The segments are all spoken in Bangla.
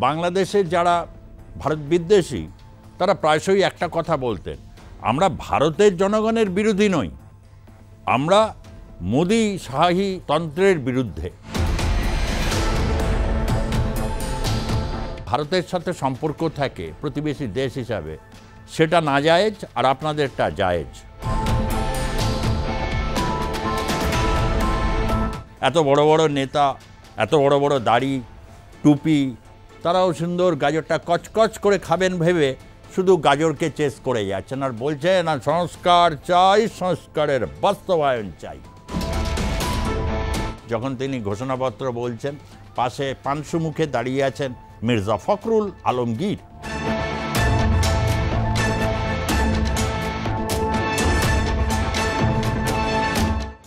বাংলাদেশের যারা ভারত বিদ্বেষী তারা প্রায়শই একটা কথা বলতেন, আমরা ভারতের জনগণের বিরোধী নই, আমরা মোদি শাহী তন্ত্রের বিরুদ্ধে। ভারতের সাথে সম্পর্ক থাকে প্রতিবেশী দেশ হিসাবে, সেটা নাজায়েজ আর আপনাদেরটা জায়েজ। এত বড় বড় নেতা, এত বড় বড় দাড়ি টুপি, তারাও সুন্দর গাজরটা কচকচ করে খাবেন ভেবে শুধু গাজরকে চেস করে যাচ্ছেন আর বলছেন না সংস্কার চাই, সংস্কারের বাস্তবায়ন চাই। যখন তিনি ঘোষণাপত্র বলছেন, পাশে পানসু মুখে দাঁড়িয়ে আছেন মির্জা ফখরুল আলমগীর।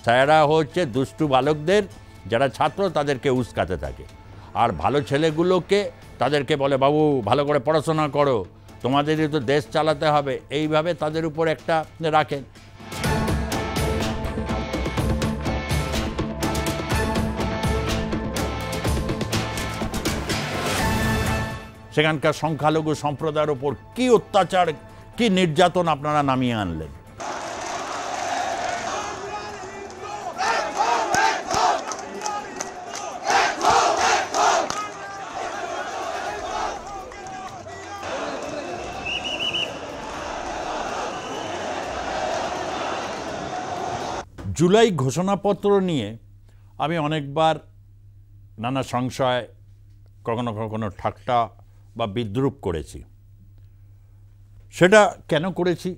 স্যারেরা হচ্ছে দুষ্টু বালকদের যারা ছাত্র তাদেরকে উস্কাতে থাকে, আর ভালো ছেলেগুলোকে তাদেরকে বলে বাবু ভালো করে পড়াশোনা করো, তোমাদেরই তো দেশ চালাতে হবে, এইভাবে তাদের উপর একটা রাখেন। সেখানকার সংখ্যালঘু সম্প্রদায়ের উপর কি অত্যাচার, কি নির্যাতন আপনারা নামিয়ে আনলেন। জুলাই ঘোষণাপত্র নিয়ে আমি অনেকবার নানা সংশয়, কখনো কখনো ঠাট্টা বা বিদ্রূপ করেছি। সেটা কেন করেছি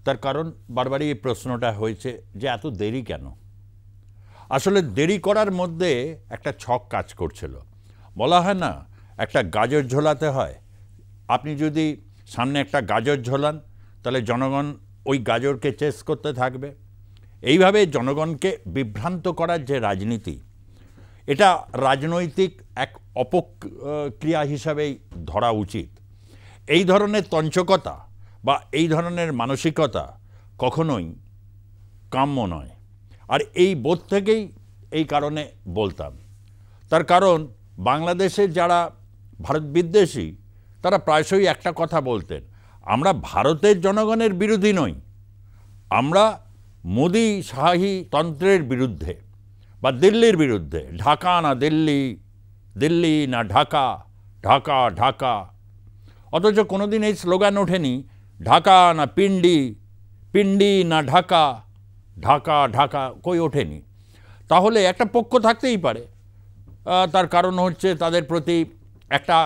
তার কারণ বারবারই এই প্রশ্নটা হয়েছে যে এত দেরি কেন। আসলে দেরি করার মধ্যে একটা ছক কাজ করছিল। বলা হয় না একটা গাজর ঝোলাতে হয়, আপনি যদি সামনে একটা গাজর ঝোলান তাহলে জনগণ ওই গাজরকে চেস করতে থাকবে। এইভাবে জনগণকে বিভ্রান্ত করার যে রাজনীতি, এটা রাজনৈতিক এক অপক্রিয়া হিসাবেই ধরা উচিত। এই ধরনের তঞ্চকতা বা এই ধরনের মানসিকতা কখনোই কাম্য নয়। আর এই বোধ থেকেই এই কারণে বলতাম। তার কারণ বাংলাদেশের যারা ভারত বিদ্বেষী তারা প্রায়শই একটা কথা বলতেন, আমরা ভারতের জনগণের বিরোধী নই, আমরা মোদি শাহী তন্ত্রের বিরুদ্ধে বা দিল্লির বিরুদ্ধে। ঢাকা না দিল্লি, দিল্লি না ঢাকা, ঢাকা ঢাকা। অথচ কোনোদিন এই স্লোগান ওঠেনি ঢাকা না পিন্ডি, পিন্ডি না ঢাকা, ঢাকা ঢাকা, কই ওঠেনি। তাহলে একটা পক্ষ থাকতেই পারে, তার কারণ হচ্ছে তাদের প্রতি একটা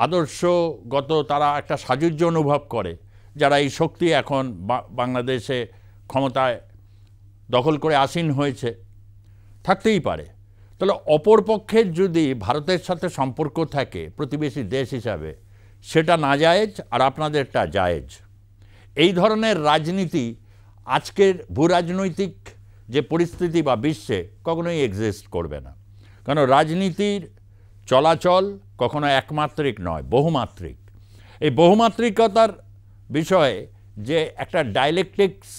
আদর্শগত তারা একটা সাযুজ্য অনুভব করে, যারা এই শক্তি এখন বাংলাদেশে ক্ষমতায় দখল করে আসীন হয়েছে, থাকতেই পারে। তাহলে অপর পক্ষের যদি ভারতের সাথে সম্পর্ক থাকে প্রতিবেশী দেশ হিসাবে, সেটা নাজায়েজ আর আপনাদেরটা জায়েজ। এই ধরনের রাজনীতি আজকের ভূরাজনৈতিক যে পরিস্থিতি বা বিশ্বে কখনোই এক্সিস্ট করবে না। কারণ রাজনীতির চলাচল কখনো একমাত্রিক নয়, বহুমাত্রিক। এই বহুমাত্রিকতার বিষয়ে যে একটা ডায়ালেকটিক্স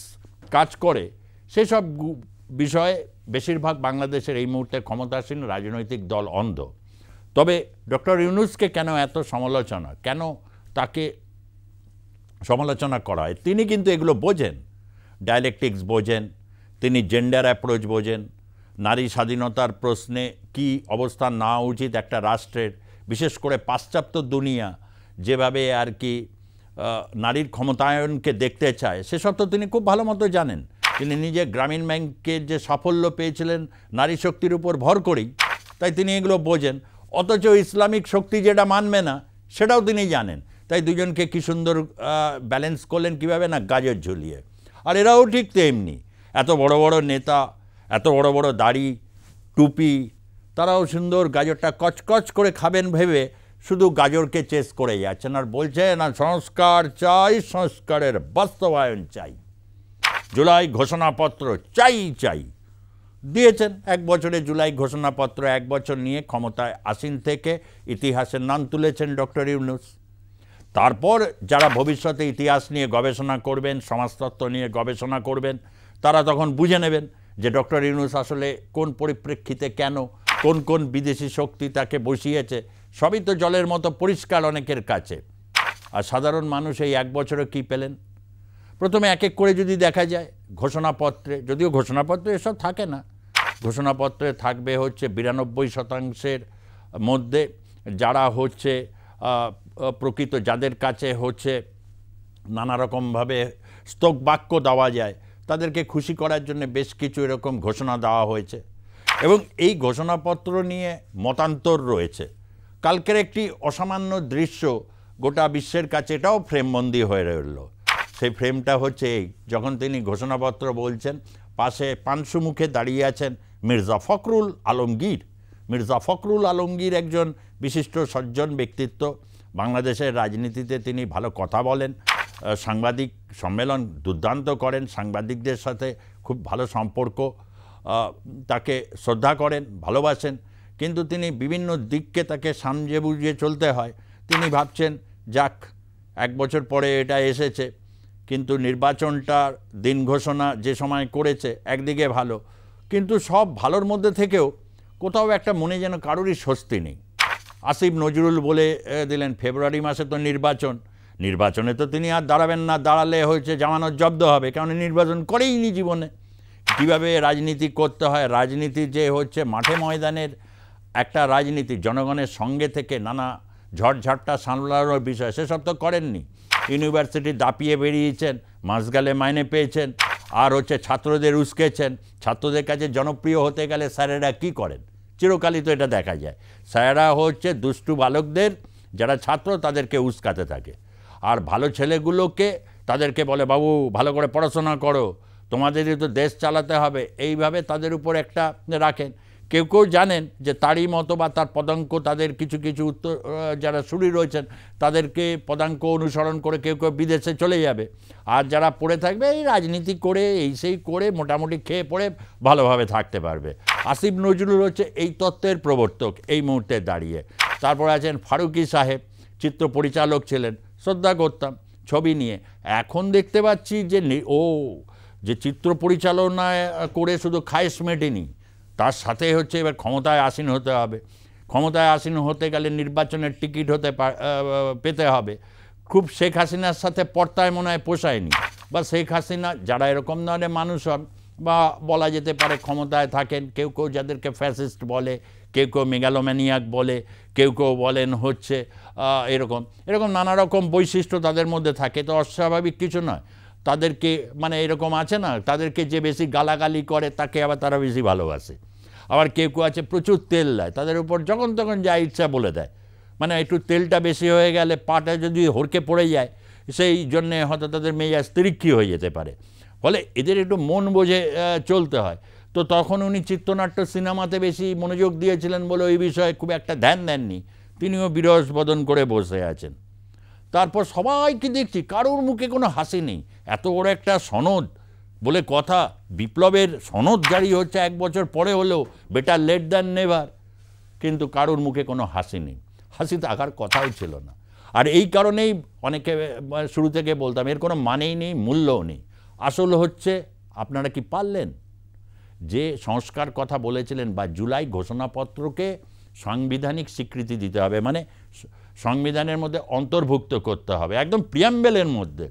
কাজ করে, সেসব বিষয়ে বেশিরভাগ বাংলাদেশের এই মুহূর্তে ক্ষমতাসীন রাজনৈতিক দল অন্ধ। তবে ডক্টর ইউনূসকে কেন এত সমালোচনা, কেন তাকে সমালোচনা করা হয়? তিনি কিন্তু এগুলো বোঝেন, ডায়ালেকটিক্স বোঝেন, তিনি জেন্ডার অ্যাপ্রোচ বোঝেন, নারী স্বাধীনতার প্রশ্নে কি অবস্থান নেওয়া উচিত একটা রাষ্ট্রের, বিশেষ করে পাশ্চাত্য দুনিয়া যেভাবে আর কি নারীর ক্ষমতায়নকে দেখতে চায়, সেসব তো তিনি খুব ভালো মতো জানেন। তিনি নিজে গ্রামীণ ব্যাংকের যে সাফল্য পেয়েছিলেন নারী শক্তির উপর ভর করেই, তাই তিনি এগুলো বোঝেন। অথচ ইসলামিক শক্তি যেটা মানবে না সেটাও তিনি জানেন। তাই দুজনকে কী সুন্দর ব্যালেন্স করলেন কীভাবে না, গাজর ঝুলিয়ে। আর এরাও ঠিক তেমনি, এত বড় বড় নেতা, এত বড় বড় দাড়ি টুপি, তারাও সুন্দর গাজরটা কচকচ করে খাবেন ভেবে শুধু গাজরকে চেস করে যাচ্ছেন আর বলছেন না সংস্কার চাই, সংস্কারের বাস্তবায়ন চাই। জুলাই ঘোষণাপত্র চাই চাই দিয়েছেন। 1 বছরে জুলাই ঘোষণাপত্র 1 বছর নিয়ে ক্ষমতায় আসীন থেকে ইতিহাসের নাম তুলেছেন ডক্টর ইউনূস। তারপর যারা ভবিষ্যতে ইতিহাস নিয়ে গবেষণা করবেন, সমাজতত্ত্ব নিয়ে গবেষণা করবেন, তারা তখন বুঝে নেবেন যে ডক্টর ইউনূস আসলে কোন পরিপ্রেক্ষিতে, কেন, কোন কোন বিদেশি শক্তি তাকে বসিয়েছে, সবই তো জলের মতো পরিষ্কার অনেকের কাছে। আর সাধারণ মানুষ এই 1 বছরে কী পেলেন? প্রথমে এক এক করে যদি দেখা যায় ঘোষণাপত্রে, যদিও ঘোষণাপত্রে এসব থাকে না, ঘোষণাপত্রে থাকবে হচ্ছে 92% মধ্যে যারা হচ্ছে প্রকৃত, যাদের কাছে হচ্ছে নানা রকমভাবে স্তোক বাক্য দেওয়া যায়, তাদেরকে খুশি করার জন্য বেশ কিছু এরকম ঘোষণা দেওয়া হয়েছে এবং এই ঘোষণাপত্র নিয়ে মতান্তর রয়েছে। কালকের একটি অসামান্য দৃশ্য গোটা বিশ্বের কাছে এটাও ফ্রেমবন্দি হয়ে রইল। সেই ফ্রেমটা হচ্ছে এই, যখন তিনি ঘোষণাপত্র বলছেন, পাশে পানসু মুখে দাঁড়িয়ে আছেন মির্জা ফখরুল আলমগীর। মির্জা ফখরুল আলমগীর একজন বিশিষ্ট সজ্জন ব্যক্তিত্ব, বাংলাদেশের রাজনীতিতে তিনি ভালো কথা বলেন, সাংবাদিক সম্মেলন দুর্দান্ত করেন, সাংবাদিকদের সাথে খুব ভালো সম্পর্ক, তাকে শ্রদ্ধা করেন, ভালোবাসেন, কিন্তু তিনি বিভিন্ন দিককে তাকে সামজে বুঝিয়ে চলতে হয়। তিনি ভাবছেন যাক 1 বছর পরে এটা এসেছে, কিন্তু নির্বাচনটার দিন ঘোষণা যে সময় করেছে একদিকে ভালো, কিন্তু সব ভালোর মধ্যে থেকেও কোথাও একটা মনে যেন কারোরই স্বস্তি নেই। আসিফ নজরুল বলে দিলেন ফেব্রুয়ারি মাসে তো নির্বাচন, নির্বাচনে তো তিনি আর দাঁড়াবেন না, দাঁড়ালে হয়েছে জামানত জব্দ হবে, কারণ নির্বাচন করেইনি জীবনে। কীভাবে রাজনীতি করতে হয়, রাজনীতি যে হচ্ছে মাঠে ময়দানের একটা রাজনীতি, জনগণের সঙ্গে থেকে নানা ঝড়ঝাপটা সামলানোর বিষয়, সেসব তো করেননি। ইউনিভার্সিটি দাপিয়ে বেরিয়েছেন, মাসগালে মাইনে পেয়েছেন, আর হচ্ছে ছাত্রদের উস্কেছেন। ছাত্রদের কাছে জনপ্রিয় হতে গেলে স্যারেরা কি করেন? চিরকালই তো এটা দেখা যায়, স্যারেরা হচ্ছে দুষ্টু বালকদের, যারা ছাত্র তাদেরকে উস্কাতে থাকে, আর ভালো ছেলেগুলোকে তাদেরকে বলে বাবু ভালো করে পড়াশোনা করো, তোমাদেরই তো দেশ চালাতে হবে, এইভাবে তাদের উপর একটা রাখেন। কেউ কেউ জানেন যে তারই মতো বা তার পদাঙ্ক, তাদের কিছু কিছু উত্তর যারা সুরি রয়েছেন তাদেরকে পদাঙ্ক অনুসরণ করে কেউ কেউ বিদেশে চলে যাবে, আর যারা পড়ে থাকবে এই রাজনীতি করে এই সেই করে মোটামুটি খেয়ে পড়ে ভালোভাবে থাকতে পারবে। আসিফ নজরুল হচ্ছে এই তত্ত্বের প্রবর্তক এই মুহূর্তে দাঁড়িয়ে। তারপর আছেন ফারুকী সাহেব, চিত্র পরিচালক ছিলেন, শ্রদ্ধা করতাম ছবি নিয়ে। এখন দেখতে পাচ্ছি যে চিত্র পরিচালনা করে শুধু খায়েশ মেটেনি, তার সাথে হচ্ছে এবার ক্ষমতায় আসীন হতে হবে। ক্ষমতায় আসীন হতে গেলে নির্বাচনের টিকিট পেতে হবে। খুব শেখ হাসিনার সাথে পর্তায় মনে হয় পোষায়নি, বা শেখ হাসিনা যারা এরকম ধরনের মানুষ হন, বা বলা যেতে পারে ক্ষমতায় থাকেন, কেউ কেউ যাদেরকে ফ্যাসিস্ট বলে, কেউ কেউ মেগালোম্যানিয়াক বলে, কেউ কেউ বলেন হচ্ছে এরকম নানা রকম বৈশিষ্ট্য তাদের মধ্যে থাকে, তো অস্বাভাবিক কিছু নয়। তাদেরকে মানে এরকম আছে না, তাদেরকে যে বেশি গালাগালি করে তাকে আবার তারা বেশি ভালোবাসে। আবার কেউ কেউ আছে প্রচুর তেল দেয়, তাদের উপর যখন তখন যা ইচ্ছা বলে দেয়, মানে একটু তেলটা বেশি হয়ে গেলে পাটা যদি হড়কে পড়ে যায়, সেই জন্যে হয়তো তাদের মেজাজ তিরিক্ষি হয়ে যেতে পারে। ফলে এদের একটু মন বুঝে চলতে হয়। তো তখন উনি চিত্রনাট্য সিনেমাতে বেশি মনোযোগ দিয়েছিলেন বলে ওই বিষয়ে খুব একটা ধ্যান দেননি, তিনিও বিরস বদন করে বসে আছেন। তারপর সবাইকে দেখছি কারোর মুখে কোনো হাসি নেই। এত বড় একটা সনদ বলে কথা, বিপ্লবের সনদ জারি হচ্ছে 1 বছর পরে হলেও, বেটার লেট দ্যান নেভার, কিন্তু কারোর মুখে কোনো হাসি নেই। হাসি থাকার কথাও ছিল না। আর এই কারণেই অনেকে শুরু থেকে বলতাম এর কোনো মানেই নেই, মূল্যও নেই। আসল হচ্ছে আপনারা কি পারলেন? যে সংস্কার কথা বলেছিলেন বা জুলাই ঘোষণাপত্রকে সাংবিধানিক স্বীকৃতি দিতে হবে, মানে সংবিধানের মধ্যে অন্তর্ভুক্ত করতে হবে, একদম প্রিয়াম্বেলের মধ্যে,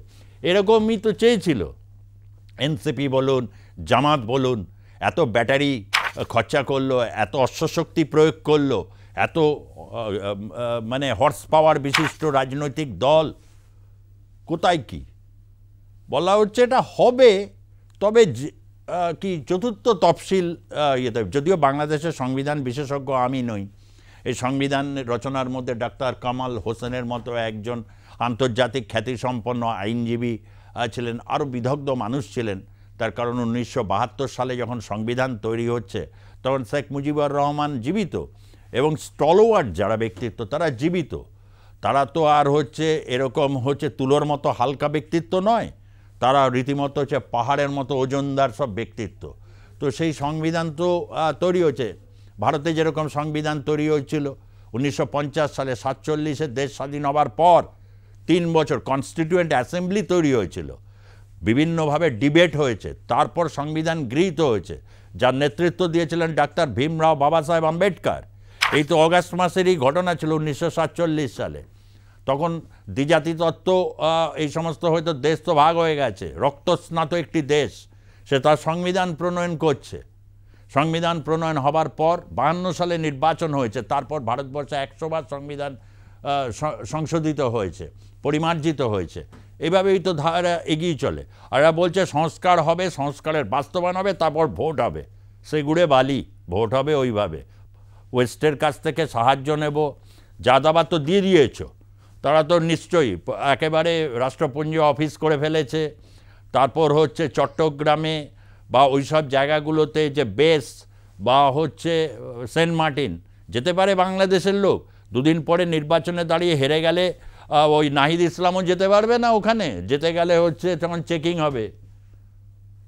এরকমই তো চেয়েছিল এনসিপি বলুন, জামাত বলুন। এত ব্যাটারি খরচা করলো, এত অশ্বশক্তি প্রয়োগ করলো, এত মানে হর্স পাওয়ার বিশিষ্ট রাজনৈতিক দল, কোথায় কি বলা হচ্ছে এটা হবে। তবে কি চতুর্থ তফসিল ইয়েতে, যদিও বাংলাদেশের সংবিধান বিশেষজ্ঞ আমি নই, এই সংবিধান রচনার মধ্যে ডাক্তার কামাল হোসেনের মতো একজন আন্তর্জাতিক খ্যাতিসম্পন্ন আইনজীবী ছিলেন, আরও বিদগ্ধ মানুষ ছিলেন। তার কারণ 1972 সালে যখন সংবিধান তৈরি হচ্ছে তখন শেখ মুজিবুর রহমান জীবিত, এবং স্টলওয়ার্ড যারা ব্যক্তিত্ব তারা জীবিত। তারা তো আর হচ্ছে এরকম হচ্ছে তুলোর মতো হালকা ব্যক্তিত্ব নয়, তারা রীতিমতো হচ্ছে পাহাড়ের মতো ওজনদার সব ব্যক্তিত্ব। তো সেই সংবিধান তো তৈরি হচ্ছে, ভারতে যেরকম সংবিধান তৈরি হয়েছিল 1950 সালে, 47-এ দেশ স্বাধীন হবার পর 3 বছর কনস্টিটিউয়েন্ট অ্যাসেম্বলি তৈরি হয়েছিল, বিভিন্নভাবে ডিবেট হয়েছে, তারপর সংবিধান গৃহীত হয়েছে, যার নেতৃত্ব দিয়েছিলেন ডাক্তার ভীমরাও বাবা সাহেব আম্বেদকর। এই তো অগাস্ট মাসেরই ঘটনা ছিল 1947 সালে। তখন দ্বিজাতি তত্ত্ব এই সমস্ত হয়তো দেশ তো ভাগ হয়ে গেছে, রক্তস্নাত একটি দেশ, সে তার সংবিধান প্রণয়ন করছে। সংবিধান প্রণয়ন হবার পর 52 সালে নির্বাচন হয়েছে, তারপর ভারতবর্ষে 100 বার সংবিধান সংশোধিত হয়েছে, পরিমার্জিত হয়েছে। এইভাবেই তো ধারা এগিয়ে চলে। আর এরা বলছে সংস্কার হবে, সংস্কারের বাস্তবায়ন হবে, তারপর ভোট হবে। সে গুড়ে বালি, ভোট হবে ওইভাবে। ওয়েস্টের কাছ থেকে সাহায্য নেব, যাদাবাদ তো দিয়ে দিয়েছ, তারা তো নিশ্চয়ই একেবারে রাষ্ট্রপুঞ্জ অফিস করে ফেলেছে। তারপর হচ্ছে চট্টগ্রামে বা ওই সব জায়গাগুলোতে যে বেস বা হচ্ছে সেন্ট মার্টিন, যেতে পারে বাংলাদেশের লোক। দুদিন পরে নির্বাচনে দাঁড়িয়ে হেরে গেলে ওই নাহিদ ইসলামও যেতে পারবে না ওখানে, যেতে গেলে হচ্ছে তখন চেকিং হবে,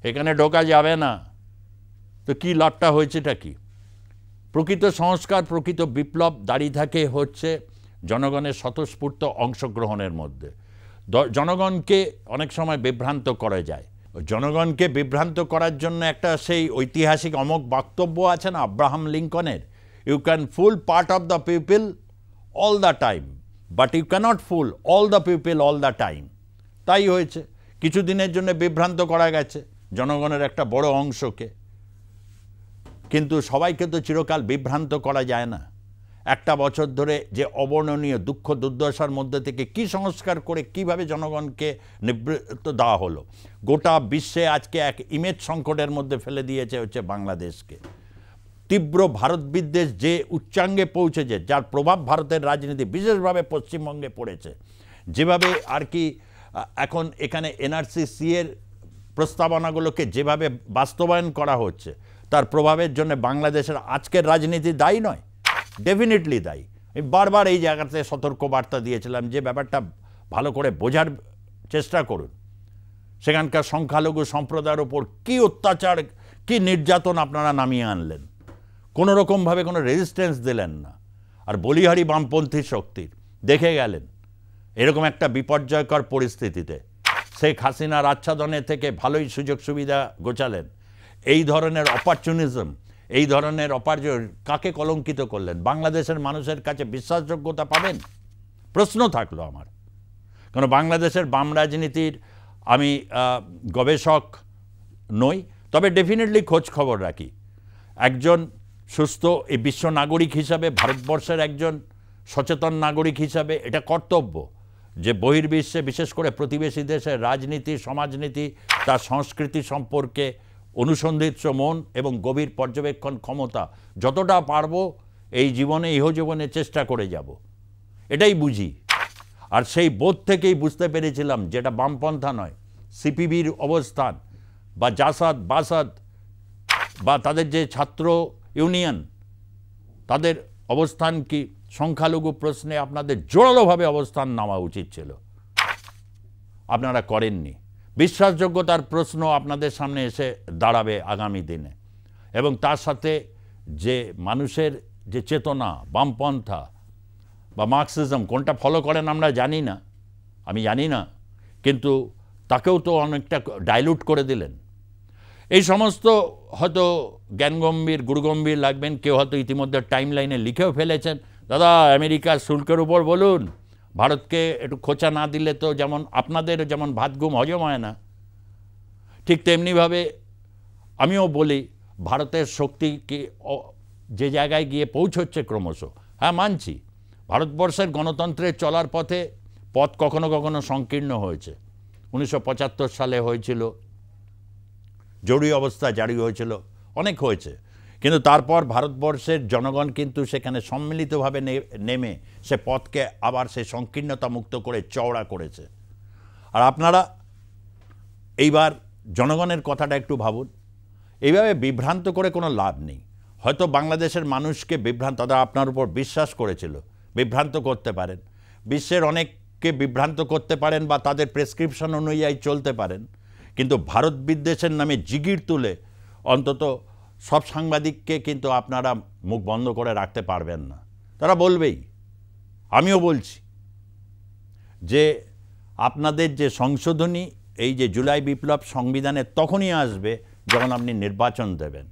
এখানে ঢোকা যাবে না। তো কী লাভটা হয়েছেটা কি? প্রকৃত সংস্কার, প্রকৃত বিপ্লব দাঁড়িয়ে থাকে হচ্ছে জনগণের স্বতঃস্ফূর্ত অংশগ্রহণের মধ্যে। জনগণকে অনেক সময় বিভ্রান্ত করা যায়। জনগণকে বিভ্রান্ত করার জন্য একটা সেই ঐতিহাসিক অমোঘ বক্তব্য আছে না আব্রাহাম লিঙ্কনের, you can fool part of the people all the time, but you can't fool all the people all the time. তাই হয়েছে, কিছুদিনের জন্য বিভ্রান্ত করা গেছে জনগণের একটা বড় অংশকে, কিন্তু সবাইকে তো চিরকাল বিভ্রান্ত করা যায় না। একটা বছর ধরে যে অবর্ণনীয় দুঃখ দুর্দশার মধ্যে থেকে কি সংস্কার করে কিভাবে জনগণকে নিবৃত্ত দেওয়া হলো, গোটা বিশ্বে আজকে এক ইমেজ সংকটের মধ্যে ফেলে দিয়েছে হচ্ছে বাংলাদেশকে। তীব্র ভারত বিদ্বেষ যে উচ্চাঙ্গে পৌঁছেছে, যার প্রভাব ভারতের রাজনীতি বিশেষভাবে পশ্চিমবঙ্গে পড়েছে, যেভাবে আর কি এখন এখানে NRC এর প্রস্তাবনাগুলোকে যেভাবে বাস্তবায়ন করা হচ্ছে, তার প্রভাবের জন্য বাংলাদেশের আজকের রাজনীতি দায়ী নয়, ডেফিনেটলি দায়ী। আমি বারবার এই জায়গাতে সতর্কবার্তা দিয়েছিলাম যে ব্যাপারটা ভালো করে বোঝার চেষ্টা করুন। সেখানকার সংখ্যালঘু সম্প্রদায়ের ওপর কী অত্যাচার, কী নির্যাতন আপনারা নামিয়ে আনলেন, কোনো রকমভাবে কোনো রেজিস্ট্যান্স দিলেন না। আর বলিহারি বামপন্থী শক্তির দেখে গেলেন এরকম একটা বিপর্যয়কর পরিস্থিতিতে শেখ হাসিনার আচ্ছাদনে থেকে ভালোই সুযোগ সুবিধা গোছালেন। এই ধরনের অপরচুনিজম, এই ধরনের কাকে কলঙ্কিত করলেন? বাংলাদেশের মানুষের কাছে বিশ্বাসযোগ্যতা পাবেন? প্রশ্ন থাকলো আমার। কারণ বাংলাদেশের বাম রাজনীতির আমি গবেষক নই, তবে ডেফিনেটলি খোঁজ খবর রাখি। একজন সুস্থ এই বিশ্ব নাগরিক হিসাবে, ভারতবর্ষের একজন সচেতন নাগরিক হিসাবে এটা কর্তব্য যে বহির্বিশ্বে, বিশেষ করে প্রতিবেশী দেশের রাজনীতি, সমাজনীতি, তার সংস্কৃতি সম্পর্কে অনুসন্ধিৎস মন এবং গভীর পর্যবেক্ষণ ক্ষমতা যতটা পারবো এই জীবনে, ইহজীবনে চেষ্টা করে যাব, এটাই বুঝি। আর সেই বোধ থেকেই বুঝতে পেরেছিলাম যেটা বামপন্থা নয়, সিপিবির অবস্থান বা জাসাদ বাসাদ বা তাদের যে ছাত্র ইউনিয়ন, তাদের অবস্থান কি, সংখ্যালঘু প্রশ্নে আপনাদের জোরালোভাবে অবস্থান নেওয়া উচিত ছিল, আপনারা করেননি। বিশ্বাসযোগ্যতার প্রশ্ন আপনাদের সামনে এসে দাঁড়াবে আগামী দিনে, এবং তার সাথে যে মানুষের যে চেতনা, বামপন্থা বা মার্কসিজম, কোনটা ফলো করেন আমরা জানি না, আমি জানি না, কিন্তু তাকেও তো অনেকটা ডাইলুট করে দিলেন। এই সমস্ত হয়তো জ্ঞানগম্ভীর, গুরুগম্ভীর লাগবেন, কেউ হয়তো ইতিমধ্যে টাইম লাইনে লিখেও ফেলেছেন, দাদা আমেরিকার শুল্কের উপর বলুন, ভারতকে একটু খোঁচা না দিলে তো যেমন আপনাদের যেমন ভাত ঘুম হজম হয় না, ঠিক তেমনিভাবে আমিও বলি ভারতের শক্তিকে যে জায়গায় গিয়ে পৌঁছচ্ছে ক্রমশ, হ্যাঁ মানছি, ভারতবর্ষের গণতন্ত্রের চলার পথ কখনো কখনো সংকীর্ণ হয়েছে। 1975 সালে হয়েছিল, জরুরি অবস্থা জারি হয়েছিল, অনেক হয়েছে, কিন্তু তারপর ভারতবর্ষের জনগণ কিন্তু সেখানে সম্মিলিতভাবে নেমে সে পথকে আবার সে সংকীর্ণতা মুক্ত করে চওড়া করেছে। আর আপনারা এইবার জনগণের কথাটা একটু ভাবুন। এইভাবে বিভ্রান্ত করে কোনো লাভ নেই। হয়তো বাংলাদেশের মানুষকে তারা আপনার উপর বিশ্বাস করেছিল, বিভ্রান্ত করতে পারেন, বিশ্বের অনেককে বিভ্রান্ত করতে পারেন বা তাদের প্রেসক্রিপশন অনুযায়ী চলতে পারেন, কিন্তু ভারত বিদ্বেষের নামে জিগির তুলে অন্তত সব সাংবাদিককে কিন্তু আপনারা মুখ বন্ধ করে রাখতে পারবেন না। তারা বলবেই, আমিও বলছি যে আপনাদের যে সংশোধনী, এই যে জুলাই বিপ্লব সংবিধানে তখনই আসবে যখন আপনি নির্বাচন দেবেন।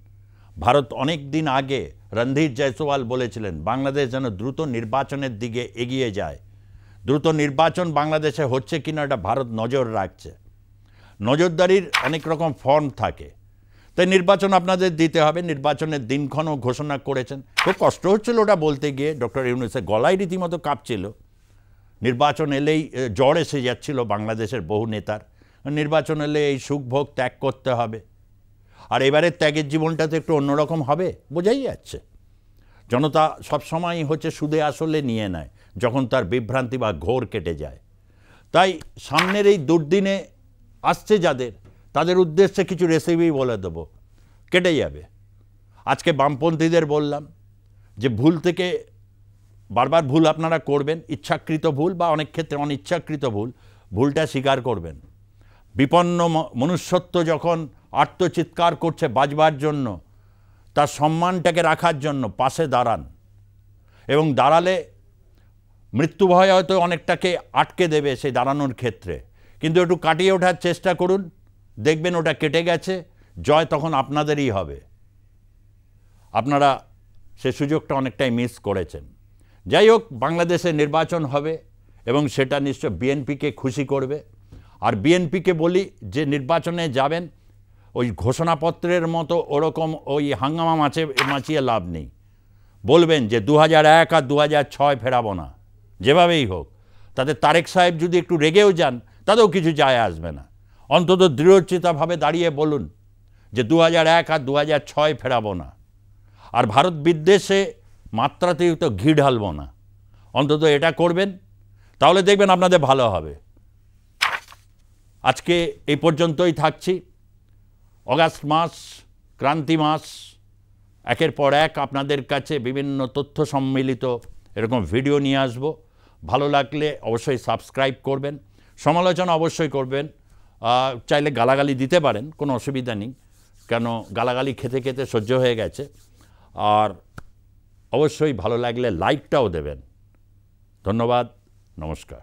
ভারত অনেক দিন আগে রণধীর জয়সওয়াল বলেছিলেন বাংলাদেশ যেন দ্রুত নির্বাচনের দিকে এগিয়ে যায়। দ্রুত নির্বাচন বাংলাদেশে হচ্ছে কিনা এটা ভারত নজর রাখছে। নজরদারির অনেক রকম ফর্ম থাকে, তাই নির্বাচন আপনাদের দিতে হবে। নির্বাচনের দিনক্ষণও ঘোষণা করেছেন। খুব কষ্ট হচ্ছিল ওটা বলতে গিয়ে, ডক্টর ইউনূসের গলায় রীতিমতো কাঁপছিল। নির্বাচন এলেই জ্বর এসে যাচ্ছিল বাংলাদেশের বহু নেতার। নির্বাচন এলে এই সুখভোগ ত্যাগ করতে হবে, আর এবারের ত্যাগের জীবনটা তো একটু অন্যরকম হবে, বোঝাই যাচ্ছে। জনতা সবসময়ই হচ্ছে সুদে আসলে নিয়ে নেয় যখন তার বিভ্রান্তি বা ঘোর কেটে যায়। তাই সামনের এই দুর্দিনে আসছে যাদের, তাদের উদ্দেশ্যে কিছু রেসিপি বলে দেবো, কেটে যাবে। আজকে বামপন্থীদের বললাম যে ভুল থেকে বারবার ভুল আপনারা করবেন, ইচ্ছাকৃত ভুল বা অনেক ক্ষেত্রে অনিচ্ছাকৃত ভুল, ভুলটা স্বীকার করবেন। বিপন্ন মনুষ্যত্ব যখন আর্তচিৎকার করছে বাঁচবার জন্য, তার সম্মানটাকে রাখার জন্য পাশে দাঁড়ান, এবং দাঁড়ালে মৃত্যু ভয় হয়তো অনেকটাকে আটকে দেবে সেই দাঁড়ানোর ক্ষেত্রে, কিন্তু একটু কাটিয়ে ওঠার চেষ্টা করুন, দেখবেন ওটা কেটে গেছে, জয় তখন আপনাদেরই হবে। আপনারা সে সুযোগটা অনেকটাই মিস করেছেন। যাই হোক, বাংলাদেশে নির্বাচন হবে এবং সেটা নিশ্চয় বিএনপিকে খুশি করবে। আর বিএনপিকে বলি যে নির্বাচনে যাবেন ওই ঘোষণাপত্রের মতো ওরকম ওই হাঙ্গামা মাচিয়ে লাভ নেই। বলবেন যে 2001 আর 2006 ফেরাবো না, যেভাবেই হোক। তাতে তারেক সাহেব যদি একটু রেগেও যান তাতেও কিছু যায় আসবে না। অন্তত দৃঢ়চিত্তভাবে দাঁড়িয়ে বলুন যে 2001 আর 2006 ফেরাবো না, আর ভারত বিদ্বেষে মাত্রাতিরিক্ত ঘি ঢালবো না। অন্তত এটা করবেন, তাহলে দেখবেন আপনাদের ভালো হবে। আজকে এই পর্যন্তই থাকছি। অগাস্ট মাস, ক্রান্তি মাস, একের পর এক আপনাদের কাছে বিভিন্ন তথ্য সম্মিলিত এরকম ভিডিও নিয়ে আসব। ভালো লাগলে অবশ্যই সাবস্ক্রাইব করবেন, সমালোচনা অবশ্যই করবেন। চাইলে গালাগালি দিতে পারেন, কোনো অসুবিধা নেই, কেন গালাগালি খেতে খেতে সহ্য হয়ে গেছে। আর অবশ্যই ভালো লাগলে লাইকটাও দেবেন। ধন্যবাদ, নমস্কার।